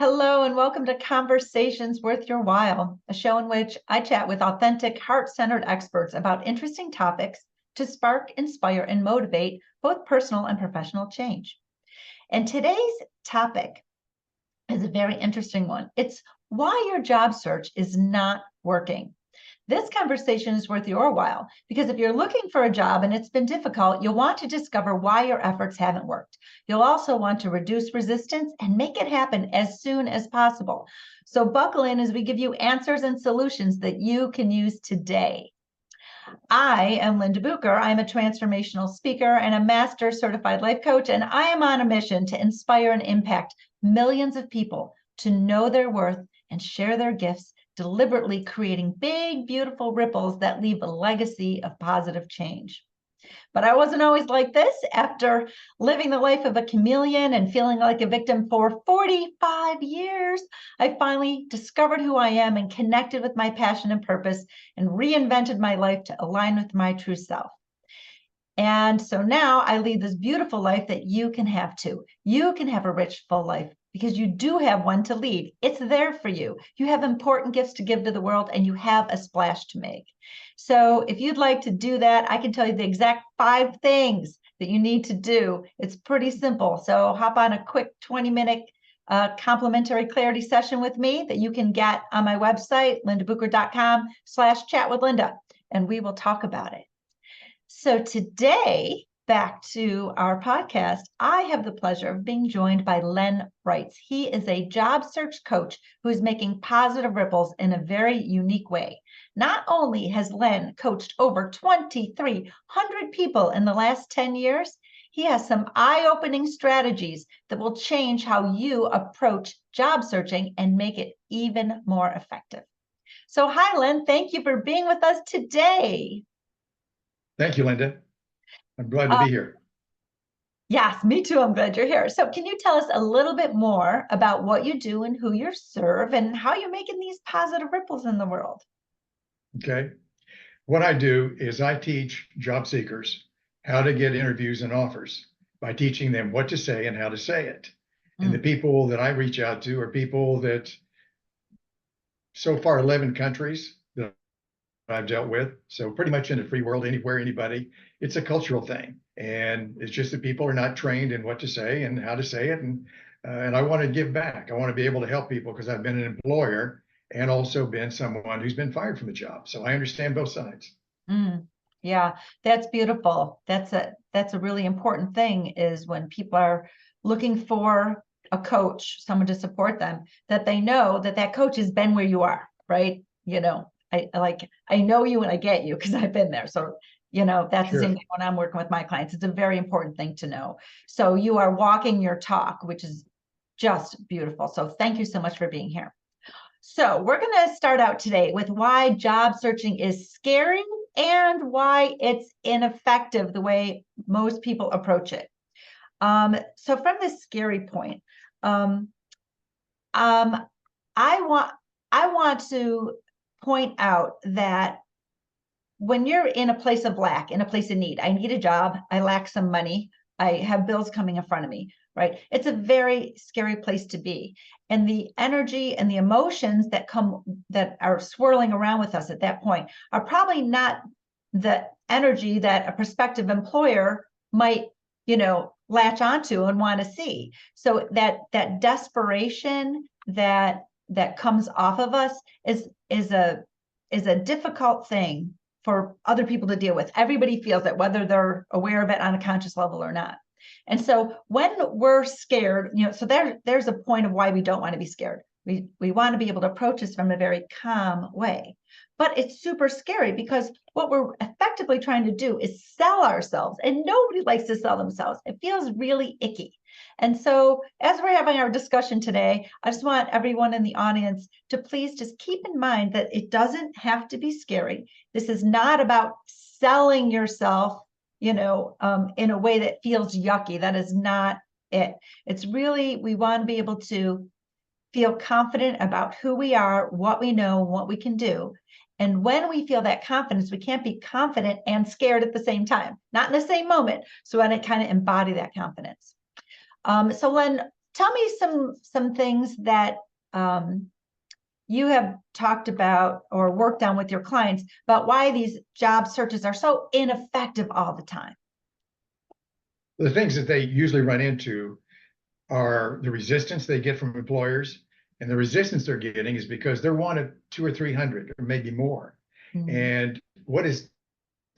Hello, and welcome to Conversations Worth Your While, a show in which I chat with authentic, heart-centered experts about interesting topics to spark, inspire, and motivate both personal and professional change. And today's topic is a very interesting one. It's why your job search is not working. This conversation is worth your while because if you're looking for a job and it's been difficult, you'll want to discover why your efforts haven't worked. You'll also want to reduce resistance and make it happen as soon as possible. So buckle in as we give you answers and solutions that you can use today. I am Linda Bucher. I'm a transformational speaker and a master certified life coach, and I am on a mission to inspire and impact millions of people to know their worth and share their gifts, deliberately creating big, beautiful ripples that leave a legacy of positive change. But I wasn't always like this. After living the life of a chameleon and feeling like a victim for 45 years, I finally discovered who I am and connected with my passion and purpose and reinvented my life to align with my true self. And so now I lead this beautiful life that you can have too. You can have a rich, full life because you do have one to lead. It's there for you. You have important gifts to give to the world and you have a splash to make. So if you'd like to do that, I can tell you the exact 5 things that you need to do. It's pretty simple. So hop on a quick 20-minute complimentary clarity session with me that you can get on my website, lindabucher.com/chatwithlinda, and we will talk about it. So today, back to our podcast, I have the pleasure of being joined by Len Reitz. He is a job search coach who is making positive ripples in a very unique way. Not only has Len coached over 2,300 people in the last 10 years, he has some eye-opening strategies that will change how you approach job searching and make it even more effective. So hi, Len. Thank you for being with us today. Thank you, Linda. I'm glad to be here. Yes, me too. I'm glad you're here. So can you tell us a little bit more about what you do and who you serve and how you're making these positive ripples in the world? Okay. What I do is I teach job seekers how to get interviews and offers by teaching them what to say and how to say it. And the people that I reach out to are people that so far 11 countries that I've dealt with. So pretty much in the free world, anywhere, anybody. It's a cultural thing. And it's just that people are not trained in what to say and how to say it. And I want to give back. I want to be able to help people because I've been an employer and also been someone who's been fired from a job. So I understand both sides. Yeah, that's beautiful. That's a really important thing is when people are looking for a coach, someone to support them, that they know that that coach has been where you are, right? You know, I know you and I get you because I've been there. So, you know, that's the same thing when I'm working with my clients. It's a very important thing to know. So you are walking your talk, which is just beautiful. So thank you so much for being here. So we're going to start out today with why job searching is scary and why it's ineffective the way most people approach it. So from this scary point, I want to point out that when you're in a place of lack, in a place of need, I need a job, I lack some money, I have bills coming in front of me, right? It's a very scary place to be. And the energy and the emotions that are swirling around with us at that point are probably not the energy that a prospective employer might, latch onto and want to see. So that desperation that comes off of us is a difficult thing for other people to deal with. Everybody feels it, whether they're aware of it on a conscious level or not. And so when we're scared, so there's a point of why we don't want to be scared. We want to be able to approach this from a very calm way. But it's super scary because what we're effectively trying to do is sell ourselves, and nobody likes to sell themselves. It feels really icky. And so as we're having our discussion today, I just want everyone in the audience to please just keep in mind that it doesn't have to be scary. This is not about selling yourself, in a way that feels yucky. That is not it. It's really, we want to be able to feel confident about who we are, what we know, what we can do. And when we feel that confidence, we can't be confident and scared at the same time, not in the same moment. So I want to kind of embody that confidence. So Len, tell me some things that you have talked about or worked on with your clients about why these job searches are so ineffective all the time. The things that they usually run into are the resistance they get from employers. And the resistance they're getting is because they're one of 200 or 300 or maybe more. Mm-hmm. And what is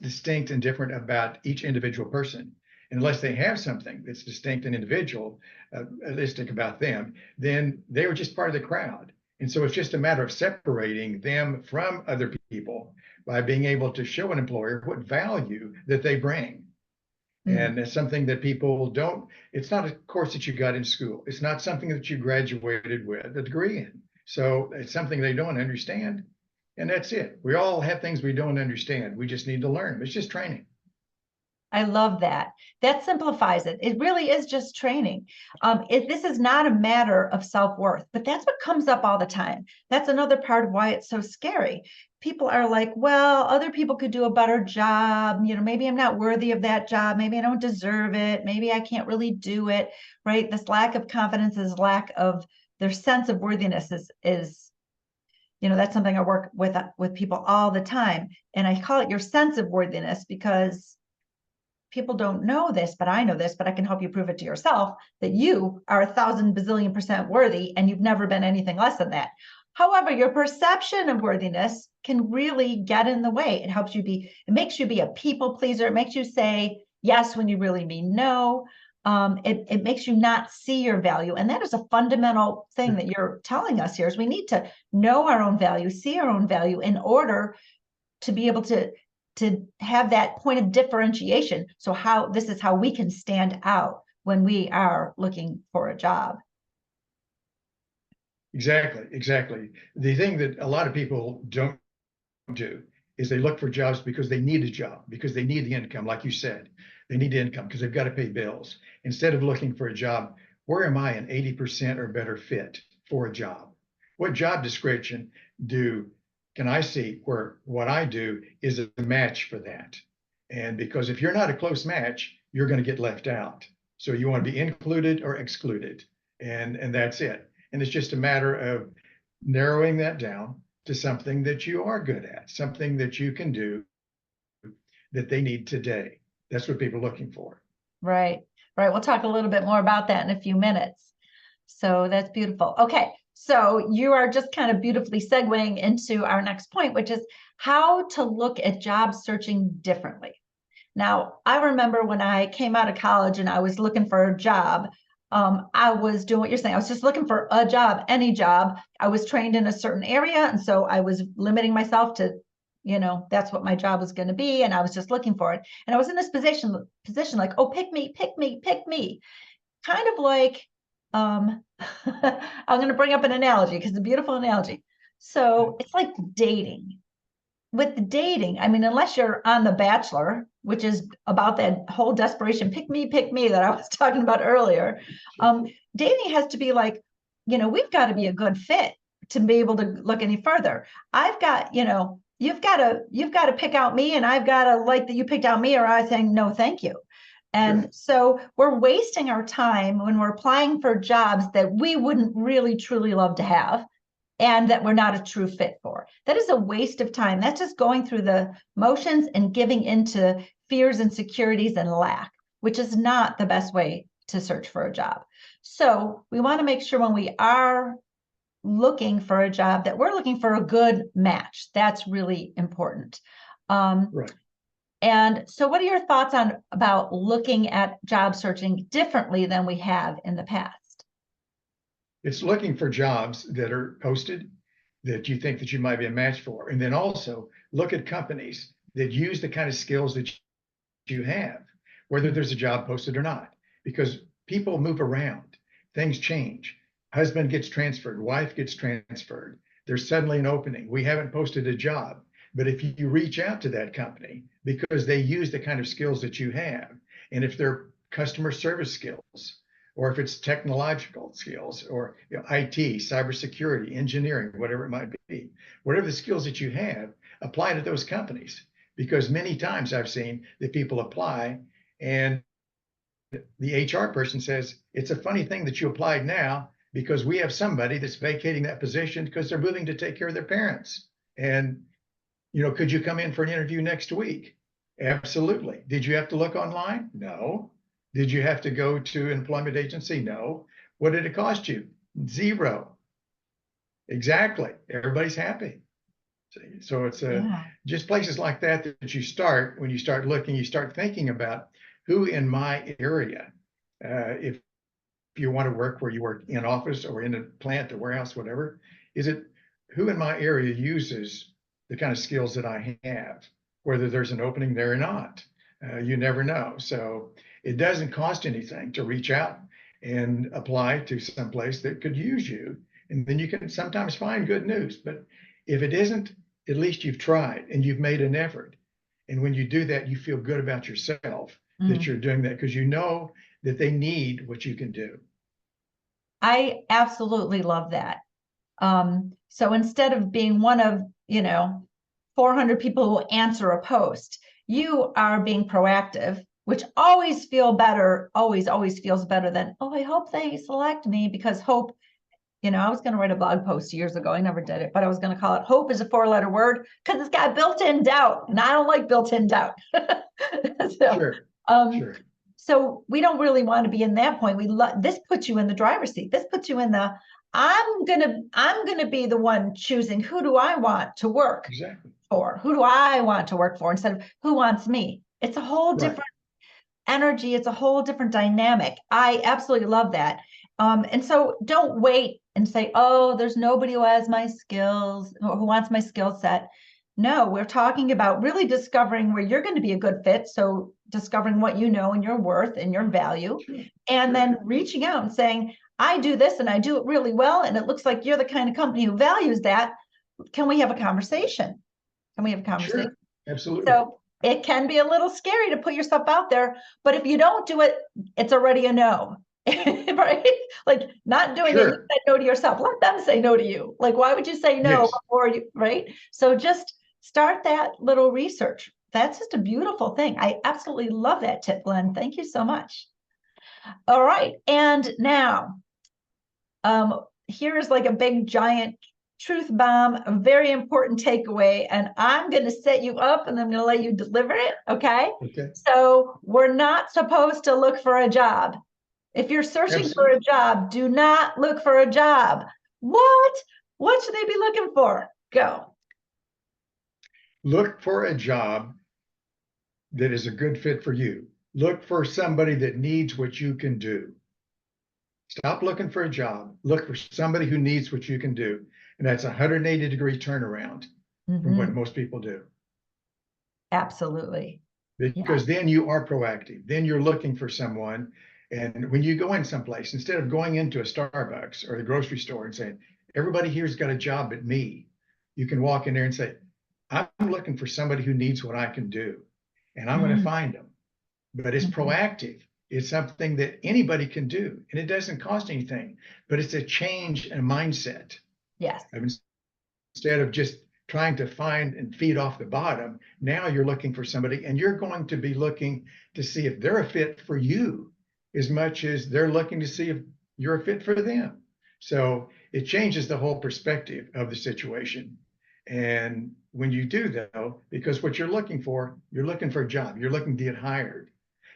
distinct and different about each individual person? Unless they have something that's distinct and individualistic about them, then they were just part of the crowd. And so it's just a matter of separating them from other people by being able to show an employer what value that they bring. And it's something that people don't, it's not a course that you got in school. It's not something that you graduated with a degree in. So it's something they don't understand. And that's it. We all have things we don't understand. We just need to learn. It's just training. I love that. That simplifies it. It really is just training. This is not a matter of self-worth, but that's what comes up all the time. That's another part of why it's so scary. People are like, well, other people could do a better job. You know, maybe I'm not worthy of that job. Maybe I don't deserve it. Maybe I can't really do it, right? This lack of confidence is lack of their sense of worthiness is you know, that's something I work with people all the time. And I call it your sense of worthiness because people don't know this, but I know this, but I can help you prove it to yourself that you are 1,000 bazillion % worthy and you've never been anything less than that. However, your perception of worthiness can really get in the way. It makes you be a people pleaser. It makes you say yes when you really mean no. It makes you not see your value. And that is a fundamental thing that you're telling us here is we need to know our own value, see our own value in order to be able to have that point of differentiation. So this is how we can stand out when we are looking for a job. Exactly. The thing that a lot of people don't do is they look for jobs because they need a job, because they need the income, like you said. They need the income because they've got to pay bills. Instead of looking for a job, where am I an 80% or better fit for a job? What job description can I see where what I do is a match for that? And because if you're not a close match, you're going to get left out. So you want to be included or excluded. And that's it. And it's just a matter of narrowing that down to something that you are good at, something that you can do that they need today. That's what people are looking for. Right. We'll talk a little bit more about that in a few minutes. So that's beautiful. Okay. So you are just kind of beautifully segueing into our next point, which is how to look at job searching differently. Now, I remember when I came out of college and I was looking for a job, I was doing what you're saying. I was just looking for a job, any job. I was trained in a certain area. And so I was limiting myself to, you know, that's what my job was going to be. And I was just looking for it. And I was in this position like, oh, pick me. Kind of like, I'm going to bring up an analogy because it's a beautiful analogy. So it's like dating. With dating, I mean, unless you're on The Bachelor, which is about that whole desperation, pick me that I was talking about earlier. Dating has to be like, you know, we've got to be a good fit to be able to look any further. I've got, you know, you've got to pick out me, and I've got to like that you picked out me, or I think no, thank you. And so we're wasting our time when we're applying for jobs that we wouldn't really truly love to have and that we're not a true fit for. That is a waste of time. That's just going through the motions and giving into fears, insecurities, and lack, which is not the best way to search for a job. So we want to make sure when we are looking for a job that we're looking for a good match. That's really important. Right. And so what are your thoughts about looking at job searching differently than we have in the past? It's looking for jobs that are posted that you think that you might be a match for. And then also look at companies that use the kind of skills that you have, whether there's a job posted or not, because people move around, things change. Husband gets transferred, wife gets transferred. There's suddenly an opening. We haven't posted a job. But if you reach out to that company because they use the kind of skills that you have, and if they're customer service skills, or if it's technological skills, or IT, cybersecurity, engineering, whatever it might be, whatever the skills that you have, apply to those companies. Because many times I've seen that people apply and the HR person says, it's a funny thing that you applied now because we have somebody that's vacating that position because they're moving to take care of their parents. And, could you come in for an interview next week? Absolutely. Did you have to look online? No. Did you have to go to an employment agency? No. What did it cost you? Zero. Exactly. Everybody's happy. So it's just places like that you start. When you start looking, you start thinking about who in my area, if you want to work where you work in office or in a plant or warehouse, whatever, is it who in my area uses the kind of skills that I have, whether there's an opening there or not. You never know. So it doesn't cost anything to reach out and apply to some place that could use you. And then you can sometimes find good news. But if it isn't, at least you've tried and you've made an effort. And when you do that, you feel good about yourself that you're doing that because you know that they need what you can do. I absolutely love that. So instead of being one of, 400 people who answer a post, you are being proactive, which always feels better than, oh, I hope they select me, because hope, I was going to write a blog post years ago. I never did it, but I was going to call it hope is a 4-letter word because it's got built-in doubt, and I don't like built-in doubt. Sure. So we don't really want to be in that point. This puts you in the driver's seat. This puts you in the, I'm gonna be the one choosing who do I want to work for? Who do I want to work for instead of who wants me? It's a whole different energy. It's a whole different dynamic. I absolutely love that. And so don't wait and say, oh, there's nobody who has my skills or who wants my skill set. No, we're talking about really discovering where you're going to be a good fit. So discovering what you know and your worth and your value, and then reaching out and saying, I do this and I do it really well, and it looks like you're the kind of company who values that. Can we have a conversation? Sure. Absolutely. So it can be a little scary to put yourself out there, but if you don't do it, it's already a no. Right? Like not doing it, you say no to yourself. Let them say no to you. Like, why would you say no before you, right? So just start that little research. That's just a beautiful thing. I absolutely love that tip, Len. Thank you so much. All right. And now, here is like a big giant truth bomb, a very important takeaway, and I'm going to set you up and I'm going to let you deliver it. Okay. So we're not supposed to look for a job. If you're searching for a job, do not look for a job. What should they be looking for? Go. Look for a job that is a good fit for you. Look for somebody that needs what you can do. Stop looking for a job. Look for somebody who needs what you can do. And that's a 180-degree turnaround from what most people do. Absolutely. Because then you are proactive. Then you're looking for someone. And when you go in someplace, instead of going into a Starbucks or the grocery store and saying, everybody here's got a job but me, you can walk in there and say, I'm looking for somebody who needs what I can do, and I'm going to find them. But it's proactive. It's something that anybody can do, and it doesn't cost anything, but it's a change in mindset. Yes. I mean, instead of just trying to find and feed off the bottom, now you're looking for somebody, and you're going to be looking to see if they're a fit for you as much as they're looking to see if you're a fit for them. So it changes the whole perspective of the situation. And when you do, though, because what you're looking for a job, you're looking to get hired,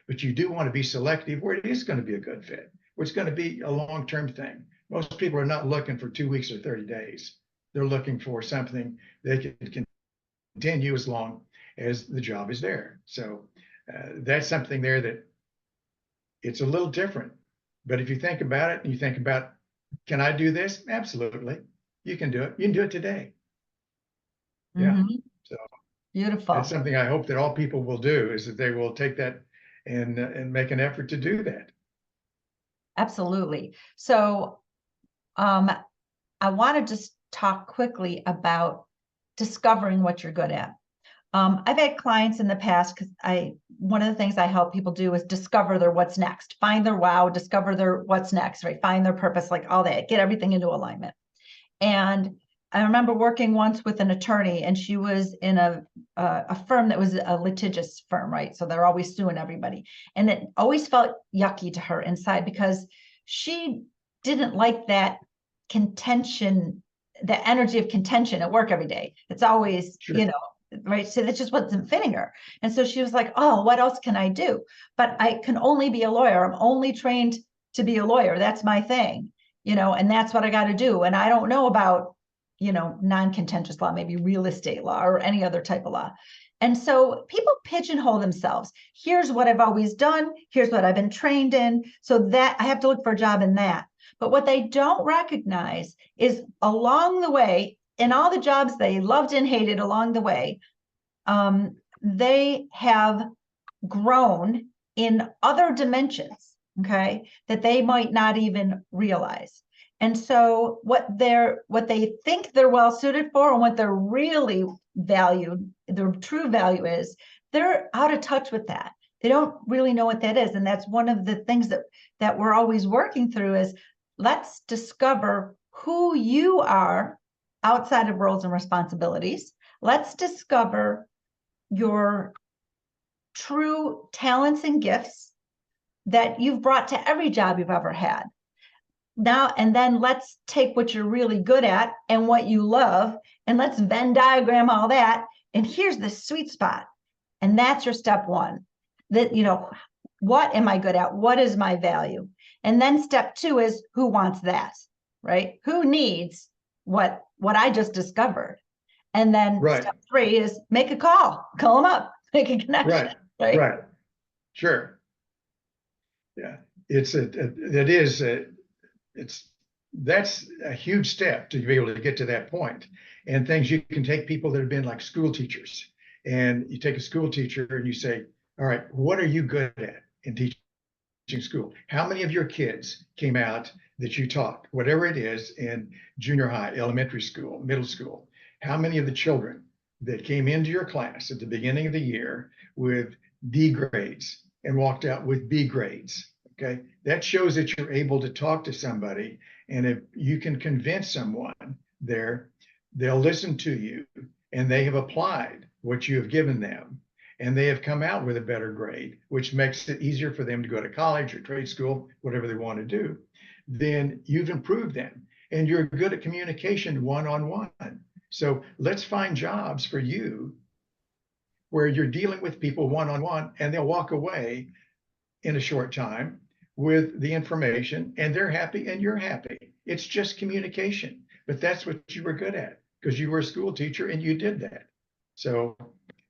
but you do want to be selective where it is going to be a good fit, where it's going to be a long-term thing. Most people are not looking for 2 weeks or 30 days. They're looking for something they can continue as long as the job is there. So that's something there that it's a little different. But if you think about it and you think about, can I do this? Absolutely. You can do it. You can do it today. Yeah. So beautiful. That's something I hope that all people will do, is that they will take that and make an effort to do that. Absolutely. So I want to just talk quickly about discovering what you're good at. I've had clients in the past, because one of the things I help people do is discover their what's next, find their wow, discover their what's next, right? Find their purpose, like all that, get everything into alignment. And I remember working once with an attorney, and she was in a firm that was a litigious firm, right? So they're always suing everybody. And it always felt yucky to her inside because she didn't like that contention, the energy of contention at work every day. It's always, Sure. you know, right? So that just wasn't fitting her. And so she was like, oh, what else can I do? But I can only be a lawyer. I'm only trained to be a lawyer. That's my thing, you know, and that's what I got to do. And I don't know about, you know, non-contentious law, maybe real estate law or any other type of law. And so people pigeonhole themselves. Here's what I've always done. Here's what I've been trained in. So that I have to look for a job in that. But what they don't recognize is along the way, in all the jobs they loved and hated along the way, they have grown in other dimensions, okay, that they might not even realize. And so what they think they're well suited for and what they're really valued, their true value is, they're out of touch with that. They don't really know what that is. And that's one of the things that we're always working through is, let's discover who you are outside of roles and responsibilities. Let's discover your true talents and gifts that you've brought to every job you've ever had. Now, and then let's take what you're really good at and what you love, and let's Venn diagram all that. And here's the sweet spot. And that's your step one. That, you know, what am I good at? What is my value? And then step two is, who wants that, right? Who needs what I just discovered? And then step three is make a call them up, make a connection. Right. Sure. Yeah. That's a huge step to be able to get to that point. And things you can take people that have been like school teachers, and you take a school teacher and you say, all right, what are you good at in teaching school? How many of your kids came out that you taught, whatever it is, in junior high, elementary school, middle school? How many of the children that came into your class at the beginning of the year with D grades and walked out with B grades? Okay, that shows that you're able to talk to somebody, and if you can convince someone there, they'll listen to you, and they have applied what you have given them, and they have come out with a better grade, which makes it easier for them to go to college or trade school, whatever they want to do. Then you've improved them, and you're good at communication one-on-one. So let's find jobs for you where you're dealing with people one-on-one, and they'll walk away in a short time with the information, and they're happy and you're happy. It's just communication, but that's what you were good at because you were a school teacher and you did that. So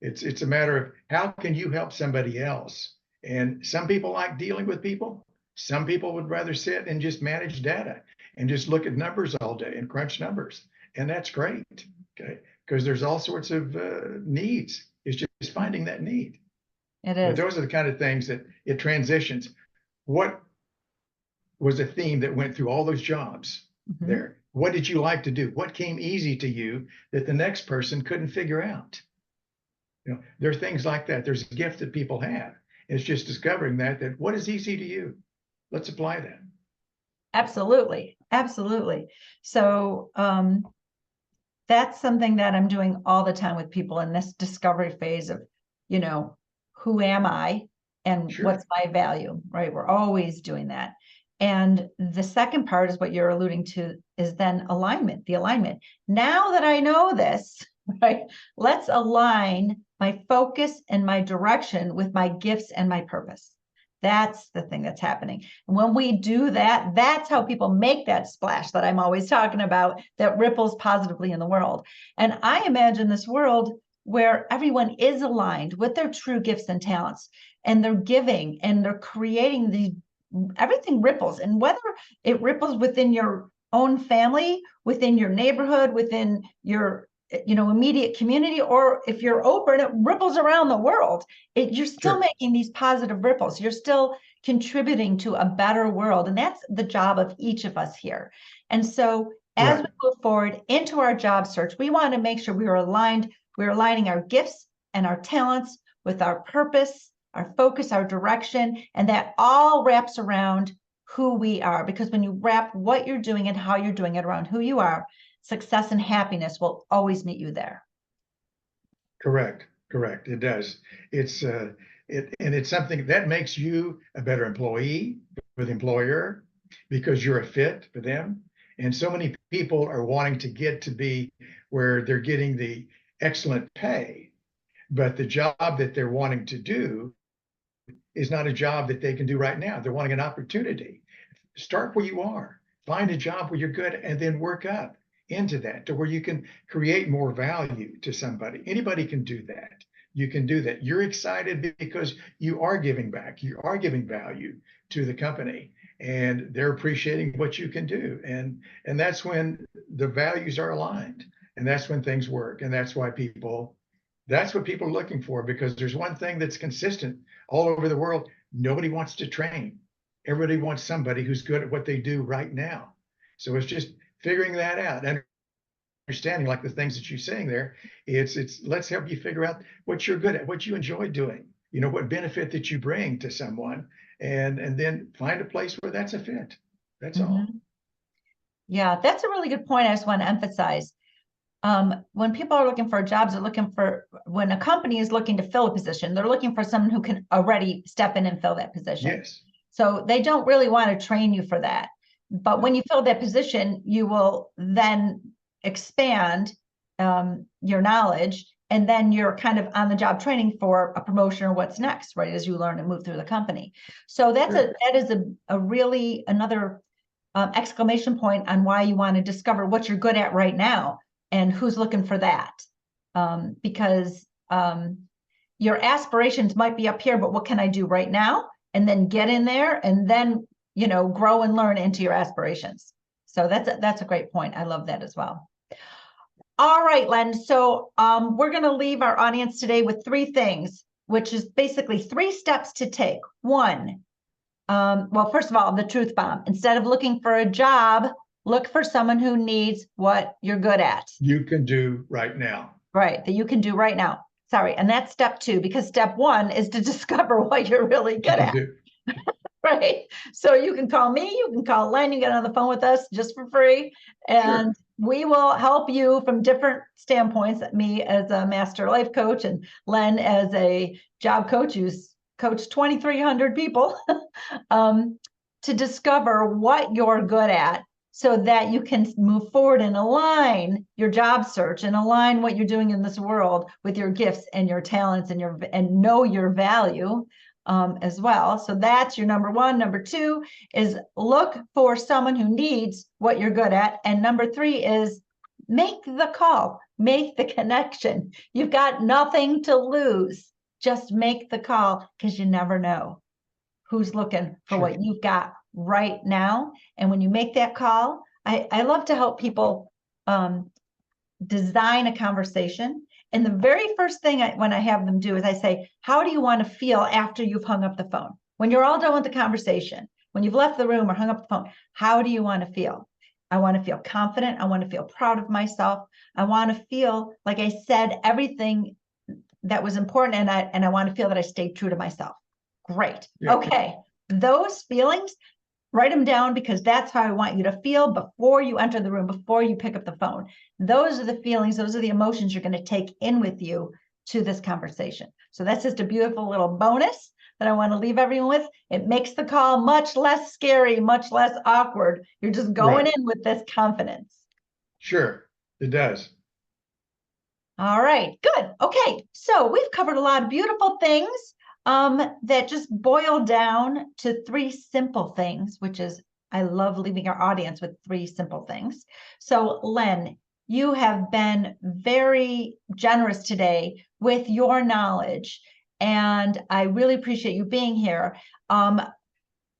it's a matter of how can you help somebody else? And some people like dealing with people. Some people would rather sit and just manage data and just look at numbers all day and crunch numbers. And that's great, okay? Because there's all sorts of needs. It's just finding that need. It is. But those are the kind of things that it transitions. What was a theme that went through all those jobs there? What did you like to do? What came easy to you that the next person couldn't figure out? You know, there are things like that. There's a gift that people have. It's just discovering that what is easy to you? Let's apply that. Absolutely. Absolutely. So that's something that I'm doing all the time with people in this discovery phase of, you know, who am I and what's my value, right? We're always doing that. And the second part is what you're alluding to is then alignment, the alignment. Now that I know this, right, let's align my focus and my direction with my gifts and my purpose. That's the thing that's happening. And when we do that, that's how people make that splash that I'm always talking about that ripples positively in the world. And I imagine this world where everyone is aligned with their true gifts and talents, and they're giving and they're creating these, everything ripples. And whether it ripples within your own family, within your neighborhood, within your immediate community, or if you're open, it ripples around the world. You're still making these positive ripples. You're still contributing to a better world. And that's the job of each of us here. And so as we move forward into our job search, we want to make sure we are aligned. We're aligning our gifts and our talents with our purpose, our focus, our direction, and that all wraps around who we are. Because when you wrap what you're doing and how you're doing it around who you are, success and happiness will always meet you there. Correct. It does. It's and it's something that makes you a better employee for the employer because you're a fit for them. And so many people are wanting to get to be where they're getting the excellent pay, but the job that they're wanting to do is not a job that they can do right now. They're wanting an opportunity. Start where you are, find a job where you're good, and then work up into that to where you can create more value to somebody. Anybody can do that. You can do that. You're excited because you are giving back. You are giving value to the company, and they're appreciating what you can do. And that's when the values are aligned, and that's when things work. And that's what people are looking for, because there's one thing that's consistent all over the world. Nobody wants to train. Everybody wants somebody who's good at what they do right now. So it's just figuring that out and understanding, like the things that you're saying there. It's let's help you figure out what you're good at, what you enjoy doing, what benefit that you bring to someone, and then find a place where that's a fit. That's all. Yeah, that's a really good point. I just want to emphasize. When people are looking for jobs, when a company is looking to fill a position, they're looking for someone who can already step in and fill that position. Yes. So they don't really want to train you for that. But when you fill that position, you will then expand your knowledge, and then you're kind of on the job training for a promotion or what's next, right? As you learn and move through the company. So that is a really another exclamation point on why you want to discover what you're good at right now and who's looking for that. Because your aspirations might be up here, but what can I do right now? And then get in there and then, grow and learn into your aspirations. So that's a great point. I love that as well. All right, Len. So we're going to leave our audience today with 3 things, which is basically 3 steps to take. 1, well, first of all, the truth bomb. Instead of looking for a job, look for someone who needs what you're good at. You can do right now. Right, that you can do right now. Sorry, and that's step 2, because step 1 is to discover what you're really good at. Right. So you can call me, you can call Len, you get on the phone with us just for free. And we will help you from different standpoints. Me as a master life coach, and Len as a job coach who's coached 2,300 people to discover what you're good at, so that you can move forward and align your job search and align what you're doing in this world with your gifts and your talents and know your value as well. So that's your number 1. Number 2 is look for someone who needs what you're good at. And number 3 is make the call, make the connection. You've got nothing to lose. Just make the call, because you never know who's looking for what you've got right now. And when you make that call, I love to help people design a conversation. And the very first thing when I have them do is I say, how do you want to feel after you've hung up the phone? When you're all done with the conversation, when you've left the room or hung up the phone, how do you want to feel? I want to feel confident. I want to feel proud of myself. I want to feel like I said everything that was important, and I want to feel that I stayed true to myself. Great. Yeah. Okay. Those feelings, write them down, because that's how I want you to feel before you enter the room, before you pick up the phone. Those are the feelings, those are the emotions you're going to take in with you to this conversation. So that's just a beautiful little bonus that I want to leave everyone with. It makes the call much less scary, much less awkward. You're just going in with this confidence. Sure, it does. All right, good. Okay, so we've covered a lot of beautiful things that just boil down to 3 simple things, which is, I love leaving our audience with 3 simple things. So Len, you have been very generous today with your knowledge, and I really appreciate you being here.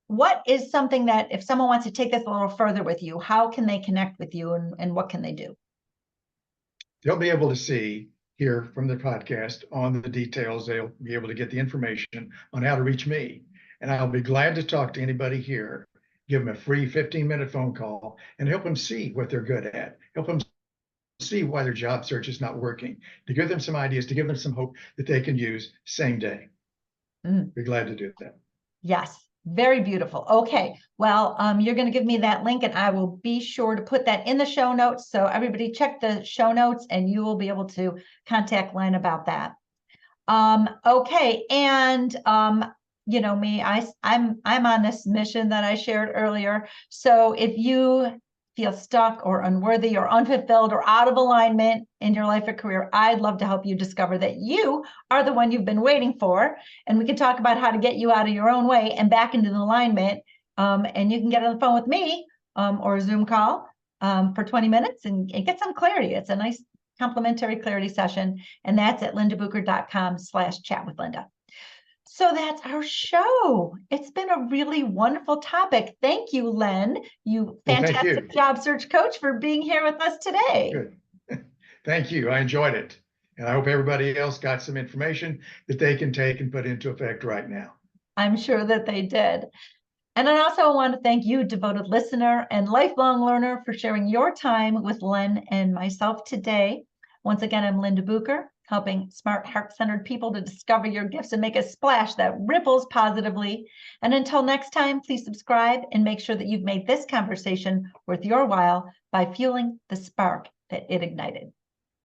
What is something that, if someone wants to take this a little further with you, how can they connect with you, and what can they do? They'll be able to hear from the podcast on the details. They'll be able to get the information on how to reach me. And I'll be glad to talk to anybody here, give them a free 15-minute phone call, and help them see what they're good at, help them see why their job search is not working, to give them some ideas, to give them some hope that they can use same day. Be glad to do that. Yes, Very beautiful. Okay. Well, you're going to give me that link and I will be sure to put that in the show notes. So everybody check the show notes and you will be able to contact Len about that. Okay. And, you know me, I'm on this mission that I shared earlier. So if you feel stuck or unworthy or unfulfilled or out of alignment in your life or career, I'd love to help you discover that you are the one you've been waiting for. And we can talk about how to get you out of your own way and back into the alignment. And you can get on the phone with me or a Zoom call for 20 minutes and get some clarity. It's a nice complimentary clarity session. And that's at lindabucher.com/chat with Linda. So that's our show. It's been a really wonderful topic. Thank you, Len, you Well, thank fantastic you. job search coach, for being here with us today. Good. Thank you. I enjoyed it. And I hope everybody else got some information that they can take and put into effect right now. I'm sure that they did. And I also want to thank you, devoted listener and lifelong learner, for sharing your time with Len and myself today. Once again, I'm Linda Bucher, helping smart, heart-centered people to discover your gifts and make a splash that ripples positively. And until next time, please subscribe and make sure that you've made this conversation worth your while by fueling the spark that it ignited.